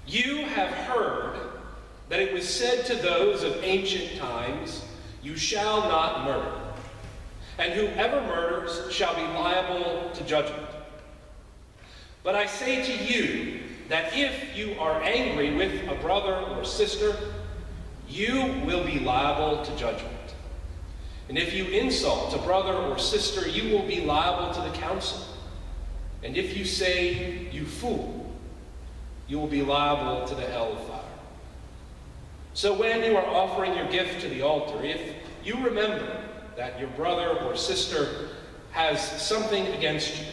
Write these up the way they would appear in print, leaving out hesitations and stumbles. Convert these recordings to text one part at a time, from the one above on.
You have heard that it was said to those of ancient times, 'You shall not murder, and whoever murders shall be liable to judgment.' But I say to you that if you are angry with a brother or sister, you will be liable to judgment. And if you insult a brother or sister, you will be liable to the council. And if you say, 'You fool,' you will be liable to the hell of fire. So when you are offering your gift to the altar, if you remember that your brother or sister has something against you,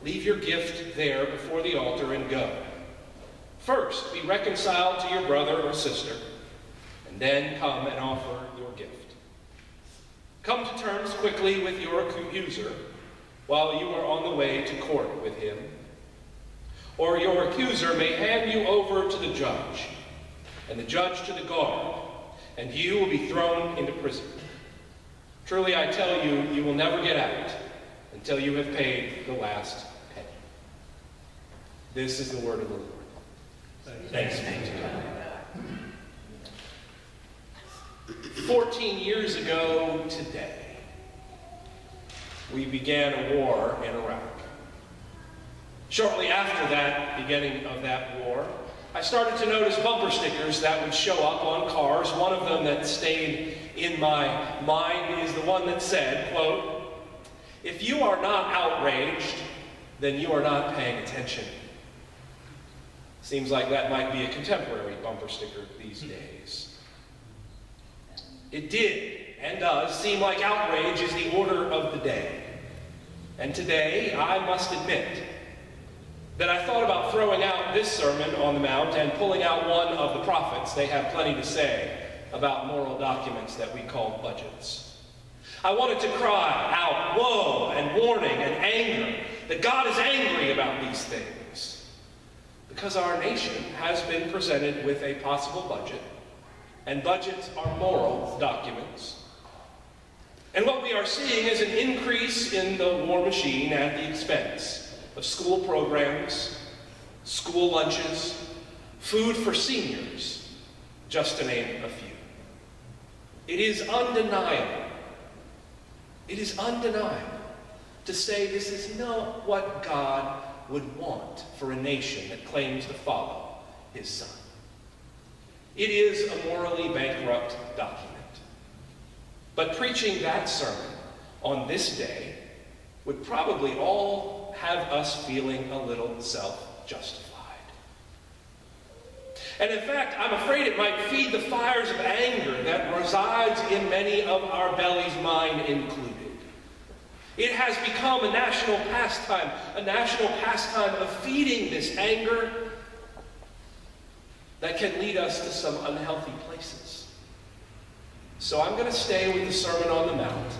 leave your gift there before the altar and go. First, be reconciled to your brother or sister, and then come and offer your gift. Come to terms quickly with your accuser while you are on the way to court with him. Or your accuser may hand you over to the judge, and the judge to the guard, and you will be thrown into prison. Truly I tell you, you will never get out until you have paid the last penny." This is the word of the Lord. Thanks be to God. 14 years ago today, we began a war in Iraq. Shortly after that beginning of that war, I started to notice bumper stickers that would show up on cars. One of them that stayed in my mind is the one that said, quote, "If you are not outraged, then you are not paying attention." Seems like that might be a contemporary bumper sticker these days. It did and does seem like outrage is the order of the day. And today, I must admit that I thought about throwing out this Sermon on the Mount and pulling out one of the prophets. They have plenty to say about moral documents that we call budgets. I wanted to cry out woe and warning and anger that God is angry about these things, because our nation has been presented with a possible budget, and budgets are moral documents. And what we are seeing is an increase in the war machine at the expense of school programs, school lunches, food for seniors, just to name a few. It is undeniable to say this is not what God would want for a nation that claims to follow his Son. It is a morally bankrupt document. But preaching that sermon on this day would probably all have us feeling a little self-justified. And in fact, I'm afraid it might feed the fires of anger that resides in many of our bellies, mine included. It has become a national pastime of feeding this anger that can lead us to some unhealthy places. So I'm going to stay with the Sermon on the Mount,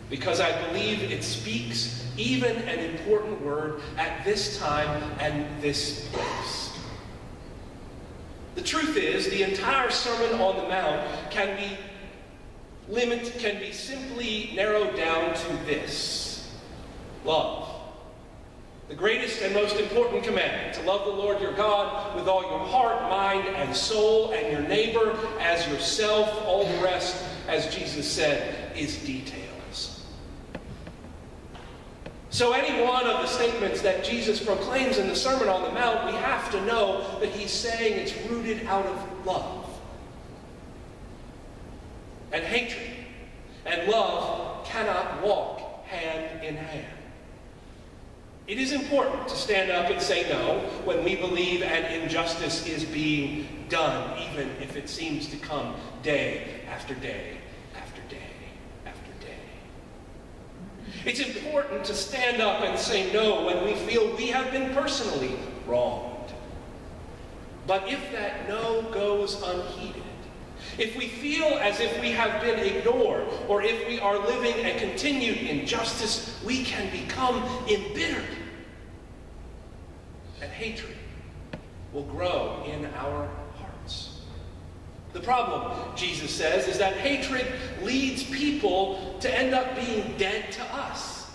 because I believe it speaks even an important word at this time and this place. The truth is, the entire Sermon on the Mount can be simply narrowed down to this: love. The greatest and most important commandment, to love the Lord your God with all your heart, mind, and soul, and your neighbor as yourself. All the rest, as Jesus said, is details. So any one of the statements that Jesus proclaims in the Sermon on the Mount, we have to know that he's saying it's rooted out of love and hatred. And love cannot walk hand in hand. It is important to stand up and say no when we believe an injustice is being done, even if it seems to come day after day after day after day. It's important to stand up and say no when we feel we have been personally wronged. But if that no goes unheeded, if we feel as if we have been ignored, or if we are living a continued injustice, we can become embittered. And hatred will grow in our hearts. The problem, Jesus says, is that hatred leads people to end up being dead to us.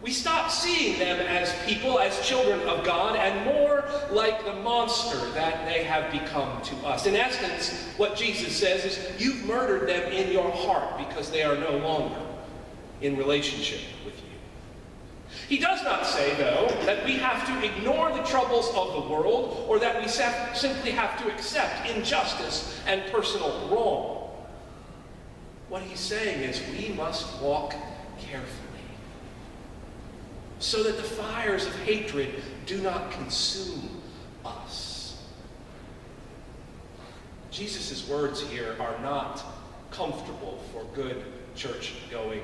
we stop seeing them as people, as children of God, and more like the monster that they have become to us. In essence, what Jesus says is, you've murdered them in your heart because they are no longer in relationship with you. He does not say, though, that we have to ignore the troubles of the world, or that we simply have to accept injustice and personal wrong. What he's saying is we must walk carefully, so that the fires of hatred do not consume us. Jesus' words here are not comfortable for good church-going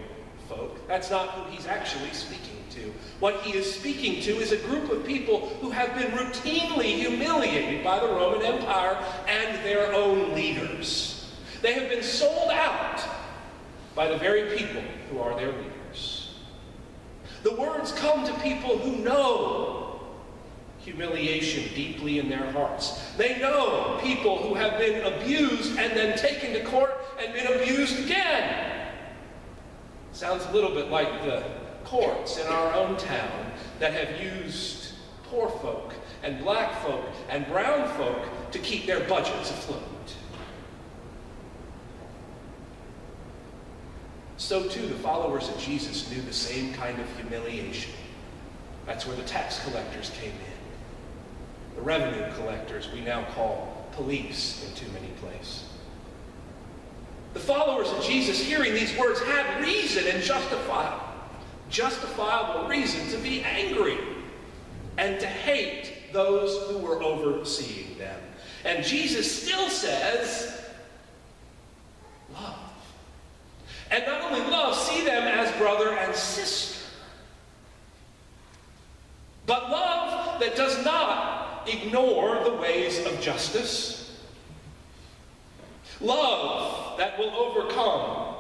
folk. That's not who he's actually speaking to. What he is speaking to is a group of people who have been routinely humiliated by the Roman Empire and their own leaders. They have been sold out by the very people who are their leaders. The words come to people who know humiliation deeply in their hearts. They know people who have been abused and then taken to court and been abused again. Sounds a little bit like the courts in our own town that have used poor folk and black folk and brown folk to keep their budgets afloat. So too, the followers of Jesus knew the same kind of humiliation. That's where the tax collectors came in. The revenue collectors we now call police in too many places. The followers of Jesus, hearing these words, had reason and justifiable reason to be angry and to hate those who were overseeing them. And Jesus still says, love. And not only love, see them as brother and sister. But love that does not ignore the ways of justice. Love that will overcome.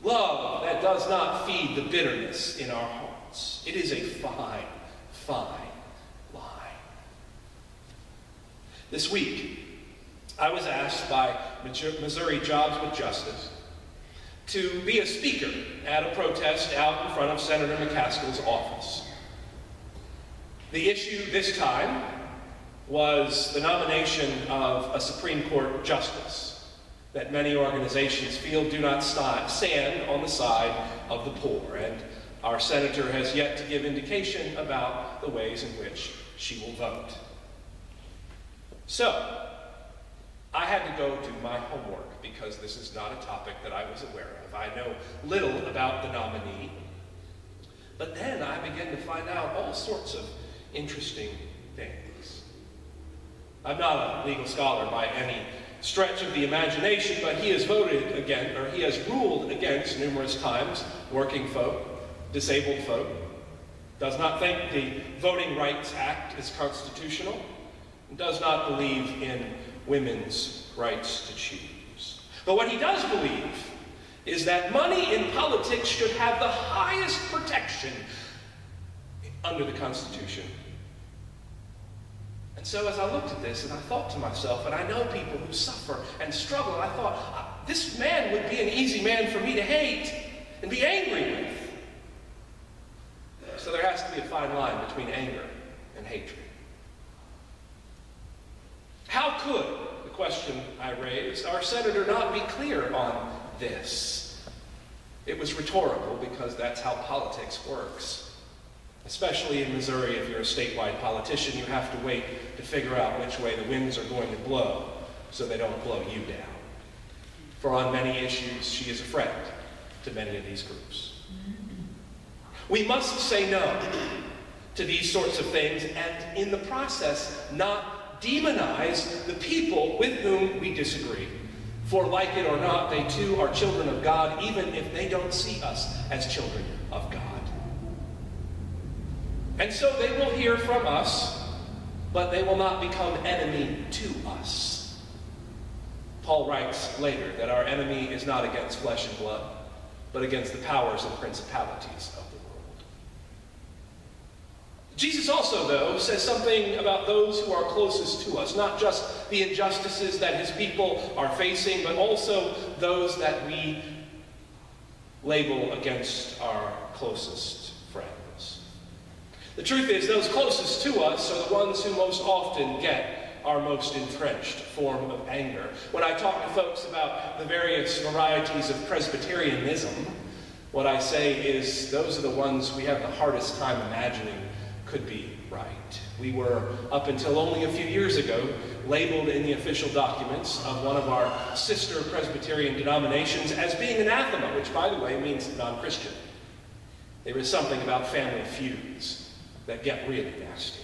Love that does not feed the bitterness in our hearts. It is a fine, fine line. This week, I was asked by Missouri Jobs with Justice to be a speaker at a protest out in front of Senator McCaskill's office. The issue this time was the nomination of a Supreme Court justice that many organizations feel do not stand on the side of the poor, and our senator has yet to give indication about the ways in which she will vote. So, I had to go do my homework because this is not a topic that I was aware of. I know little about the nominee, but then I began to find out all sorts of interesting things. I'm not a legal scholar by any stretch of the imagination, but he has voted against, or he has ruled against numerous times, working folk, disabled folk, does not think the Voting Rights Act is constitutional, and does not believe in women's rights to choose. But what he does believe is that money in politics should have the highest protection under the Constitution. And so as I looked at this and I thought to myself, and I know people who suffer and struggle, and I thought, this man would be an easy man for me to hate and be angry with. So there has to be a fine line between anger and hatred. How could, the question I raised, our senator not be clear on this? It was rhetorical because that's how politics works. Especially in Missouri, if you're a statewide politician, you have to wait to figure out which way the winds are going to blow so they don't blow you down. For on many issues, she is a friend to many of these groups. We must say no to these sorts of things and in the process not demonize the people with whom we disagree. For like it or not, they too are children of God, even if they don't see us as children of God. And so they will hear from us, but they will not become enemy to us. Paul writes later that our enemy is not against flesh and blood, but against the powers and principalities of the world. Jesus also, though, says something about those who are closest to us, not just the injustices that his people are facing, but also those that we label against our closest friends. The truth is, those closest to us are the ones who most often get our most entrenched form of anger. When I talk to folks about the various varieties of Presbyterianism, what I say is those are the ones we have the hardest time imagining could be right. We were, up until only a few years ago, labeled in the official documents of one of our sister Presbyterian denominations as being anathema, which, by the way, means non-Christian. There is something about family feuds that get really nasty.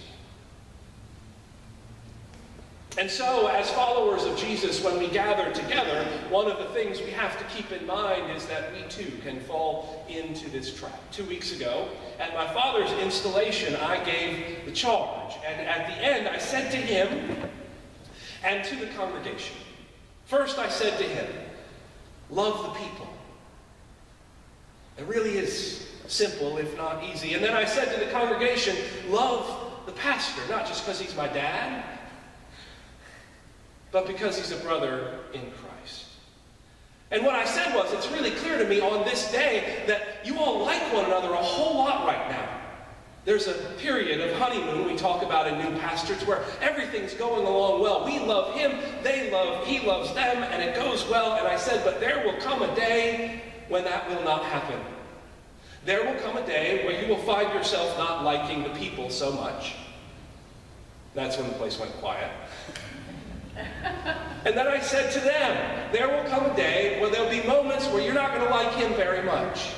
And so, as followers of Jesus, when we gather together, one of the things we have to keep in mind is that we too can fall into this trap. 2 weeks ago, at my father's installation, I gave the charge. And at the end, I said to him and to the congregation, first I said to him, love the people. It really is simple, if not easy. And then I said to the congregation, love the pastor, not just because he's my dad, but because he's a brother in Christ. And what I said was, it's really clear to me on this day that you all like one another a whole lot right now. There's a period of honeymoon we talk about in new pastors where everything's going along well. We love him, he loves them, and it goes well. And I said, but there will come a day when that will not happen. There will come a day where you will find yourself not liking the people so much. That's when the place went quiet. And then I said to them, there will come a day where there'll be moments where you're not going to like him very much.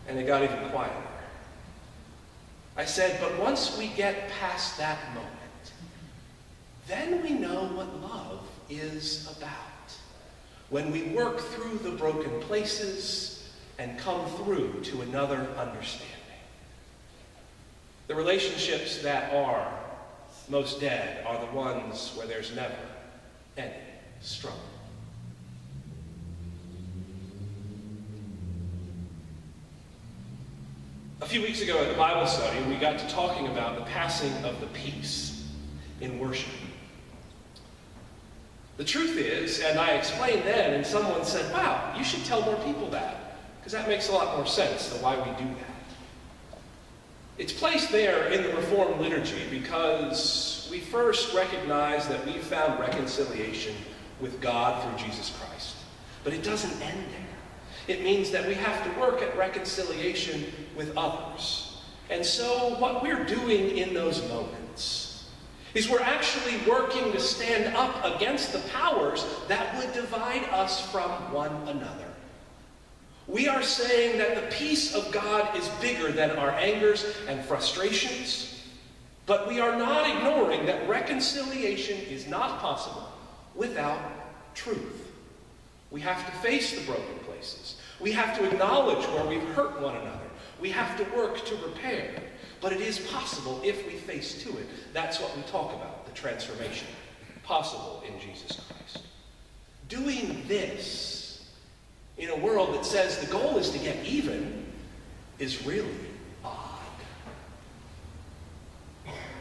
And it got even quieter. I said, but once we get past that moment, then we know what love is about. When we work through the broken places and come through to another understanding. The relationships that are most dead are the ones where there's never any struggle. A few weeks ago at the Bible study, we got to talking about the passing of the peace in worship. The truth is, and I explained then, and someone said, wow, you should tell more people that, because that makes a lot more sense to why we do that. It's placed there in the Reformed liturgy because we first recognize that we've found reconciliation with God through Jesus Christ. But it doesn't end there. It means that we have to work at reconciliation with others. And so what we're doing in those moments is we're actually working to stand up against the powers that would divide us from one another. We are saying that the peace of God is bigger than our angers and frustrations, but we are not ignoring that reconciliation is not possible without truth. We have to face the broken places. We have to acknowledge where we've hurt one another. We have to work to repair, but it is possible if we face to it. That's what we talk about, the transformation, possible in Jesus Christ. Doing this in a world that says the goal is to get even is really odd.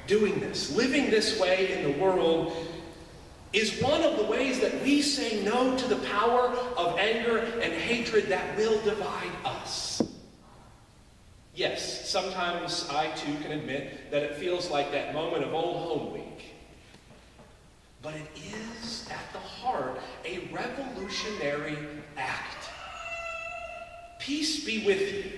Doing this, living this way in the world, is one of the ways that we say no to the power of anger and hatred that will divide us. Yes, sometimes I too can admit that it feels like that moment of Old Home Week. But it is, at the heart, a revolutionary act. Peace be with you.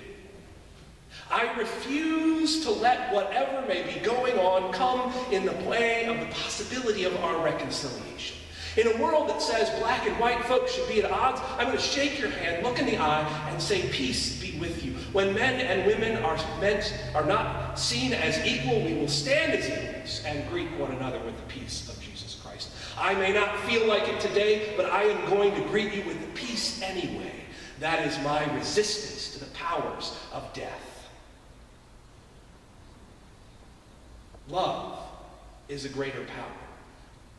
I refuse to let whatever may be going on come in the way of the possibility of our reconciliation. In a world that says black and white folks should be at odds, I'm going to shake your hand, look in the eye, and say, peace be with you. When men and women are not seen as equal, we will stand as equals and greet one another with the peace of Jesus Christ. I may not feel like it today, but I am going to greet you with the peace anyway. That is my resistance to the powers of death. Love is a greater power,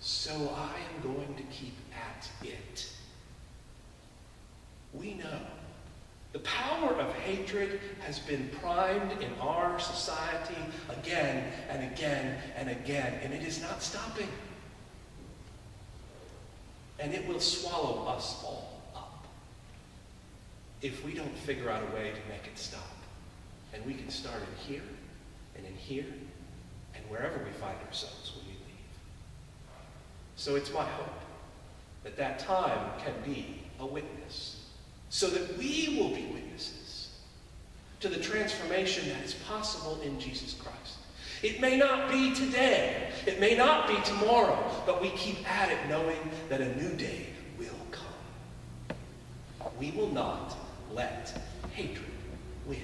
so I am going to keep at it. We know the power of hatred has been primed in our society again and again and again, and it is not stopping. And it will swallow us all up if we don't figure out a way to make it stop. And we can start in here, and in here, and wherever we find ourselves when we leave. So it's my hope that that time can be a witness, so that we will be witnesses to the transformation that is possible in Jesus Christ. It may not be today, it may not be tomorrow, but we keep at it knowing that a new day will come. We will not let hatred win.